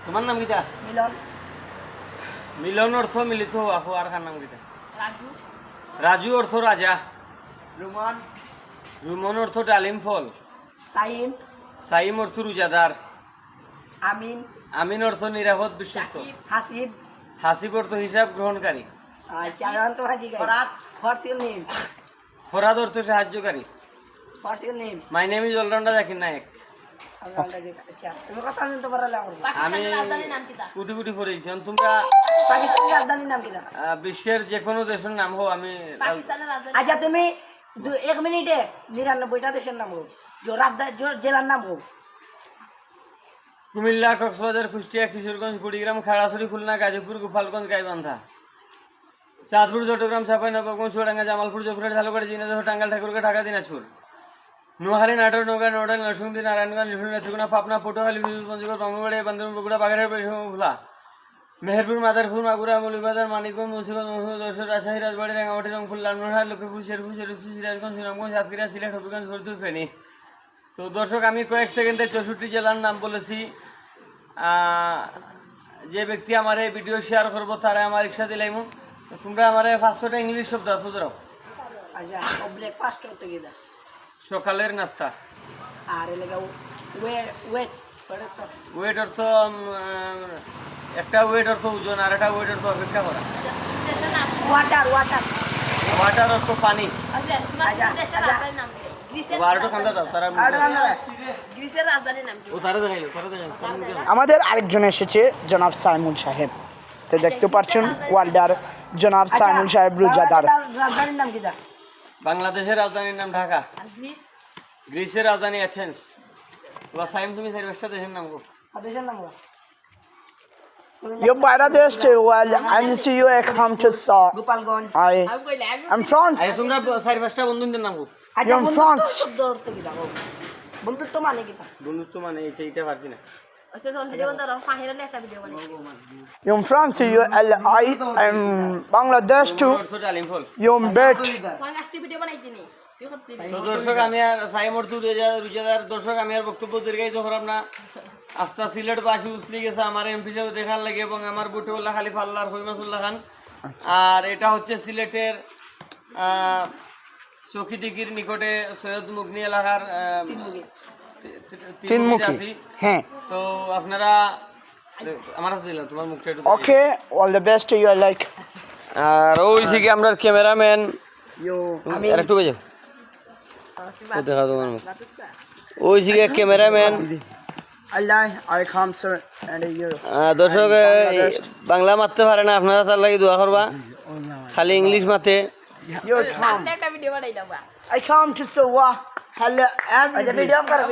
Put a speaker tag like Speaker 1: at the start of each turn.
Speaker 1: তোমার নাম কিটা?
Speaker 2: মিলন।
Speaker 1: মিলন অর্থ মিলিত হওয়া। আর কার নাম কিটা?
Speaker 2: রাজু।
Speaker 1: রাজু অর্থ রাজা।
Speaker 2: রুমন।
Speaker 1: রুমন অর্থ ডালিম ফল।
Speaker 2: সাইম।
Speaker 1: সাইম অর্থ রোজাদার।
Speaker 2: আমিন।
Speaker 1: আমিন অর্থ নিরাপদ বিশ্বস্ত।
Speaker 2: হাসিব।
Speaker 1: হাসিব অর্থ হিসাব গ্রহণকারী।
Speaker 2: চারান্ত হাজি ফরাদ। হোয়াটস ইউর নেম?
Speaker 1: ফরাদ অর্থ সাহায্যকারী।
Speaker 2: What's your name?
Speaker 1: My name is allrounder Zakir Naik.
Speaker 2: আচ্ছা তুমি কথা বলতে পারলে
Speaker 1: আমি কুটি কুটি পড়েছি। তোমরা
Speaker 2: পাকিস্তানের রাজধানীর নাম কি?
Speaker 1: বিশ্বের যে কোনো দেশের নাম হোক আমি।
Speaker 2: আচ্ছা তুমি 1 মিনিটে 99টা দেশের নাম হোক, জেলার নাম হোক।
Speaker 1: কুমিল্লা, কক্সবাজার, কুষ্টিয়া, কিশোরগঞ্জ, কুড়িগ্রাম, খাগড়াছড়ি, খুলনা, গাজীপুর, গোপালগঞ্জ, গাইবান্ধা, চাঁদপুর, চট্টগ্রাম, চাঁপাইনবাবগঞ্জ, চুয়াডাঙ্গা, জামালপুর, যশোর, ঝালকাঠি, ঝিনাইদহ, টাঙ্গাইল, ঠাকুরগাঁও, ঢাকা, দিনাজপুর, নোয়াখালী, নাটোর, নওগাঁ, নড়াইল, নরসিংদী, নারায়ণগঞ্জ, লিটন, নেত্রকোনা, পাবনা, পটুয়াখালী, পঞ্চগড়, বামুনবাড়িয়া, বান্দরবান, বগুড়া, বাগেরহাট, ভোলা, মেহেরপুর, মাদারপুর, মাগুরা, মৌলভীবাজার, মানিকগঞ্জ, মুন্সিগঞ্জ, যশোর, রাজশাহী, রাজবাড়ী, রাঙ্গামাটি, রংপুর, লালমনিরহাট, লক্ষ্মীপুর, শেরপুর, সিরাজগঞ্জ, সুনামগঞ্জ, সাতক্ষীরা, সিলেট, হবিগঞ্জ, ফরিদপুর, ফেনী। তো দর্শক, আমি কয়েক সেকেন্ডে 64 জেলার নাম বলেছি। যে ব্যক্তি আমার এই ভিডিও শেয়ার করবো তারা আমার রিক্সা দিলাইম। তোমরা আমার 500টা ইংলিশ শব্দ তো ধরো।
Speaker 2: আচ্ছা ব্রেকফাস্ট করতে গিয়ে
Speaker 1: সকালের নাস্তা।
Speaker 2: আর এলাকা ওয়েট
Speaker 1: ওয়েট অর্থ একটা ওয়েট অর্থ ওজন, আর একটা ওয়েট অর্থ অপেক্ষা করা।
Speaker 2: ওয়াটার ওয়াটার
Speaker 1: ওয়াটার অর্থ পানি।
Speaker 3: আমাদের আরেকজন এসেছে জনাব সাইমুল সাহেব। তো দেখতে পাচ্ছেন ওয়ার্ল্ডার জনাব সাইমুল সাহেব রোজাদার।
Speaker 2: রাজধানীর নাম কি?
Speaker 1: বাংলাদেশের রাজধানীর নাম ঢাকা। গ্রিসের রাজধানী এথেন্স। সাইম তুমি চারটা দেশের নাম গো।
Speaker 2: দেশের নাম
Speaker 3: Your Bangladesh well, and see you come to saw.
Speaker 2: Gopalganj.
Speaker 3: I'm France.
Speaker 1: তোমরা চার-পাঁচটা বন্ধুদের নাম গো।
Speaker 2: আচ্ছা
Speaker 3: I'm France.
Speaker 2: বন্ধুত্ব মানে কি?
Speaker 1: বন্ধুত্ব মানে এইটা পারছি না।
Speaker 3: You're France, you I am Bangladesh too. You're bet.
Speaker 1: তো দর্শক, আমি আর সাইম অর্থ রোজাদার। দর্শক, আমি আর বক্তব্য দীর্ঘায়িত করব না। আস্তা সিলেট বাসী উসলি গেছে আমার এমপি সাহেব দেখার লাগে, এবং আমার বুটুল্লাহ খালিফ আল্লাহর হইমাসুল্লাহ খান। আর এটা হচ্ছে সিলেটের চৌকিদিঘির নিকটে সৈয়দ মুগনি এলাকার তিনমুখী।
Speaker 3: হ্যাঁ,
Speaker 1: তো আপনারা আমার হাতে দিলাম, তোমার মুখটা একটু।
Speaker 3: Okay, all the best you are like.
Speaker 1: আর ওই যে আমরা ক্যামেরাম্যান আর একটু বেজে দেখা তোমার মুখ। ওই যে ক্যামেরাম্যান
Speaker 3: আল্লাহ I come sir and you.
Speaker 1: দর্শক, বাংলা মারতে পারে না, আপনারা তার লাগি দোয়া করবা। খালি ইংলিশ মাতে।
Speaker 3: I come to Sawa. Hello,
Speaker 2: video করো।